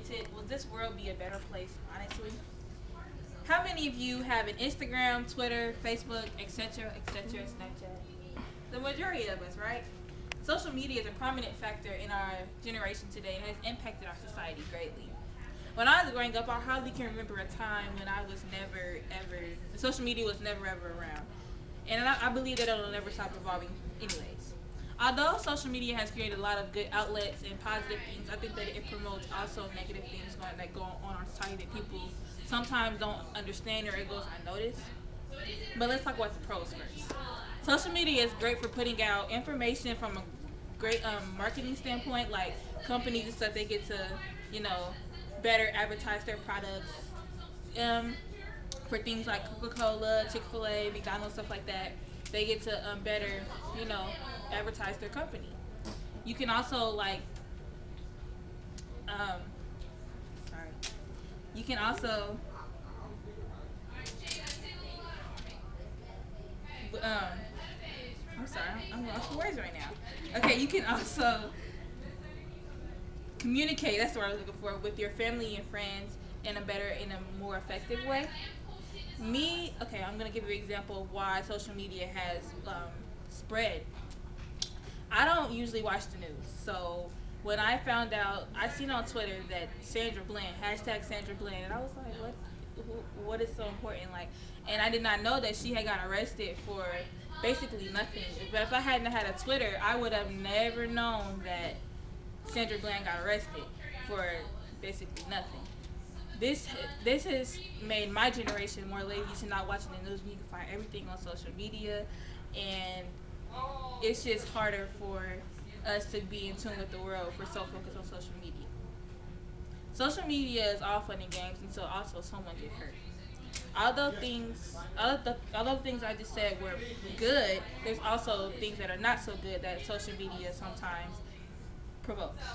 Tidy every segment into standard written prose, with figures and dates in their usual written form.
limited, will this world be a better place, honestly? How many of you have an Instagram, Twitter, Facebook, etc., Snapchat? The majority of us, right? Social media is a prominent factor in our generation today and has impacted our society greatly. When I was growing up, I hardly can remember a time when I was never ever social media was never ever around, and I believe that it'll never stop evolving, anyways. Although social media has created a lot of good outlets and positive things, I think that it promotes also negative things that go on in our society that people sometimes don't understand or it goes unnoticed. But let's talk about the pros first. Social media is great for putting out information from a great marketing standpoint, like companies and stuff. They get to, you know, better advertise their products. Um, for things like Coca-Cola, Chick-fil-A, McDonald's, stuff like that, they get to better, you know, advertise their company. You can also um, sorry. You can also um, I'm sorry, I'm lost for words right now. Okay, you can also communicate. That's what I was looking for with your family and friends in a more effective way. Okay, I'm gonna give you an example of why social media has spread. I don't usually watch the news, so when I found out, I seen on Twitter that Sandra Bland hashtag Sandra Bland, and I was like, what? What is so important? Like, and I did not know that she had got arrested for basically nothing. But if I hadn't had a Twitter, I would have never known that Sandra Bland got arrested for basically nothing. This this has made my generation more lazy to not watching the news. You can find everything on social media, and it's just harder for us to be in tune with the world if we're so focused on social media. Social media is all fun and games until also someone get hurt. Although the things I just said were good, there's also things that are not so good that social media sometimes provokes.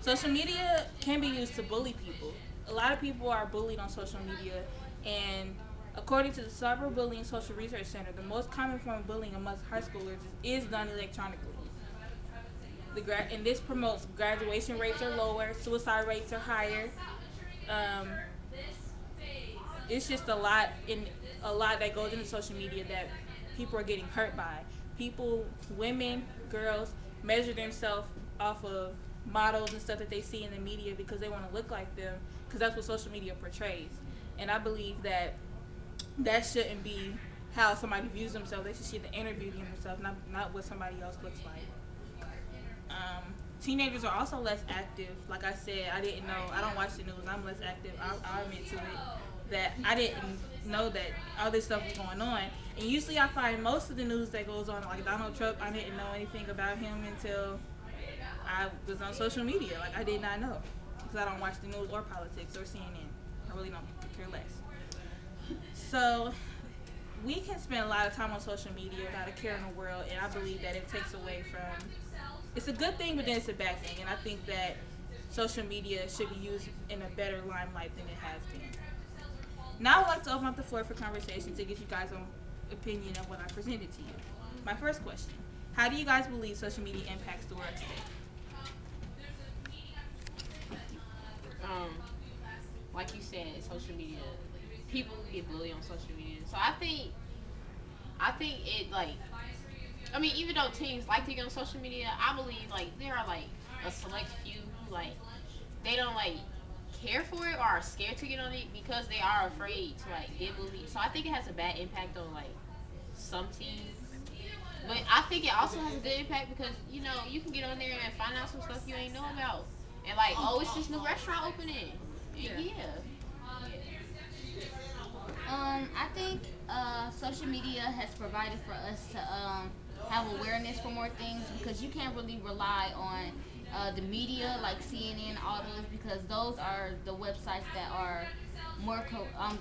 Social media can be used to bully people. A lot of people are bullied on social media, and according to the Cyberbullying Social Research Center, the most common form of bullying amongst high schoolers is done electronically. And this promotes graduation rates are lower, suicide rates are higher. Um, it's just a lot that goes into social media that people are getting hurt by. People, women, girls measure themselves off of models and stuff that they see in the media because they want to look like them because that's what social media portrays. And I believe that that shouldn't be how somebody views themselves. They should see the inner beauty in themselves, not what somebody else looks like. Teenagers are also less active. Like I said, I didn't know. I don't watch the news. I'm less active. I'll admit to it that I didn't know that all this stuff was going on. And usually I find most of the news that goes on, like Donald Trump, I didn't know anything about him until I was on social media. Like, I did not know because I don't watch the news or politics or CNN. I really don't care less. So we can spend a lot of time on social media without a care in the world, and I believe that it takes away from. It's a good thing, but then it's a bad thing, and I think that social media should be used in a better limelight than it has been. Now I'd like to open up the floor for conversation to get you guys' own opinion of what I presented to you. My first question: how do you guys believe social media impacts the world today? Like you said, social media, people get bullied on social media. So I think it like, I mean, even though teens like to get on social media, I believe like there are like a select few who like they don't like care for it or are scared to get on it because they are afraid to like get bullied. So I think it has a bad impact on like some teens. But I think it also has a good impact because you know you can get on there and find out some stuff you ain't know about, and like, oh, it's this new restaurant opening. Yeah. I think social media has provided for us to have awareness for more things because you can't really rely on the media like CNN, all those, because those are the websites that are more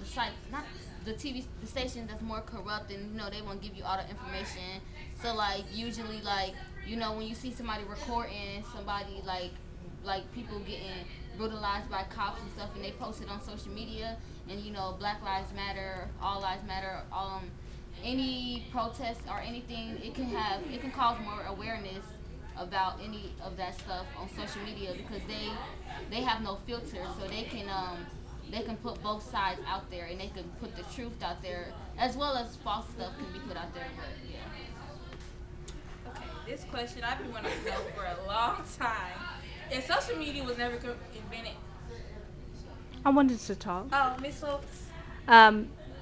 the site, not the TV, the station that's more corrupt, and you know they won't give you all the information. So like usually like you know when you see somebody recording somebody like people getting brutalized by cops and stuff, and they post it on social media, and you know Black Lives Matter, All Lives Matter, any protest or anything, it can cause more awareness about any of that stuff on social media because they have no filter, so they can put both sides out there and they can put the truth out there as well as false stuff can be put out there. But yeah. Okay, this question I've been wanting to know for a long time. If social media was never invented, I wanted to talk. oh, Miss Folks.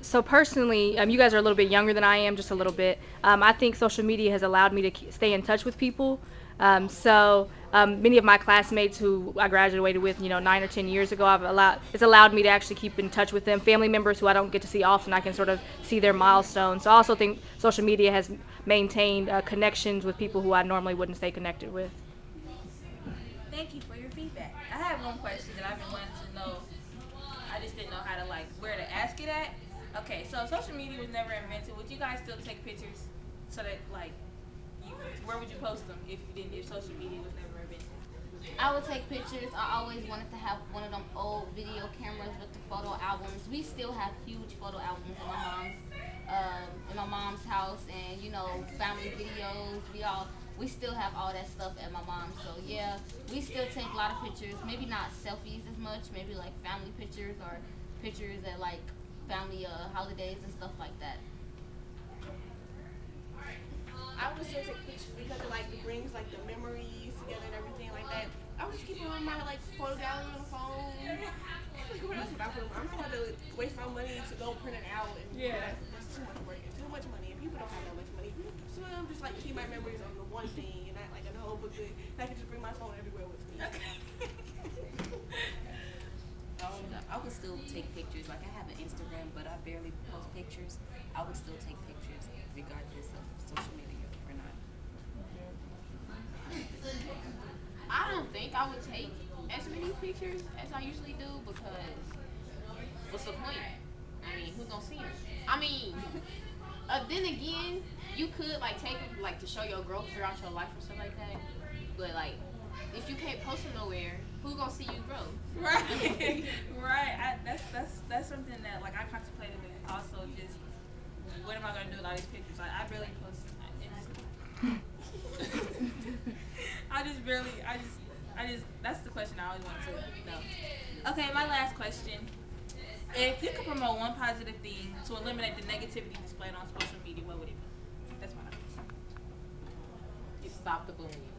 So personally, you guys are a little bit younger than I am, just a little bit. I think social media has allowed me to stay in touch with people. Many of my classmates who I graduated with, 9 or 10 years ago, it's allowed me to actually keep in touch with them. Family members who I don't get to see often, I can sort of see their milestones. So I also think social media has maintained connections with people who I normally wouldn't stay connected with. Thank you for your feedback. I have one question that I've been wanting to know. I just didn't know how to where to ask it at. Okay, so if social media was never invented, would you guys still take pictures so that where would you post them if social media was never invented? I would take pictures. I always wanted to have one of them old video cameras with the photo albums. We still have huge photo albums in my mom's house, and family videos. We still have all that stuff at my mom's. So yeah, we still take a lot of pictures. Maybe not selfies as much. Maybe family pictures or pictures at family holidays and stuff like that. I would still take pictures because it brings the memories together and everything like that. I would just keep it on my photo gallery on the phone. What else would I put? I'm not gonna waste my money to go print it out and that's too much work and too much money and people don't have that much money. So I'm just keep my memories on the one thing and not a whole booklet. And I can just bring my phone everywhere with me. I would still take pictures. I have an Instagram, but I barely post pictures. I would still take pictures regardless of social media or not. I don't think I would take as many pictures as I usually do because what's the point? I mean, who's gonna see them? I mean, then again, you could take them to show your growth throughout your life or something like that. But if you can't post them nowhere, who's gonna see you grow? Right, right. That's something that I contemplated with. Also, just what am I gonna do with all these pictures? I barely post. That's the question I always wanted to know. Okay, my last question. If you could promote one positive thing to eliminate the negativity displayed on social media, what would it be? That's my question. Stop the bullying.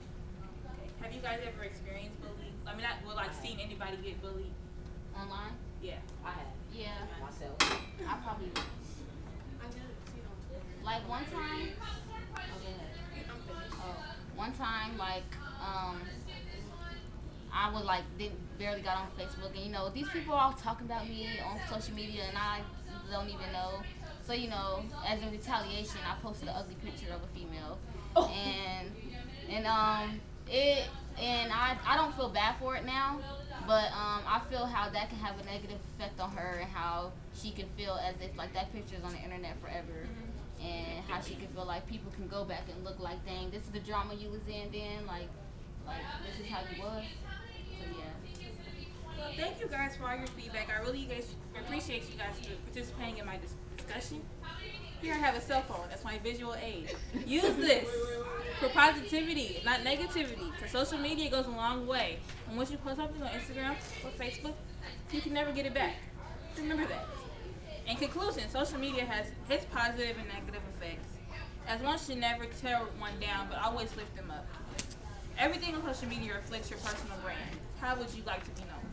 Okay. Have you guys ever experienced bullying? I mean, seen anybody get bullied? Online? Yeah. I have. Yeah. Myself. I probably one time. One time, I would barely got on Facebook, and these people are all talking about me on social media, and I don't even know. So as a retaliation, I posted an ugly picture of a female, and I don't feel bad for it now, but I feel how that can have a negative effect on her and how she can feel as if that picture is on the internet forever. And how she can feel people can go back and look dang, this is the drama you was in then, this is how you was. So yeah. Well, thank you guys for all your feedback. I really appreciate you guys for participating in my discussion. Here I have a cell phone. That's my visual aid. Use this for positivity, not negativity, because social media goes a long way. And once you post something on Instagram or Facebook, you can never get it back. Remember that. In conclusion, social media has its positive and negative effects, as one should never tear one down, but always lift them up. Everything on social media reflects your personal brand. How would you like to be known?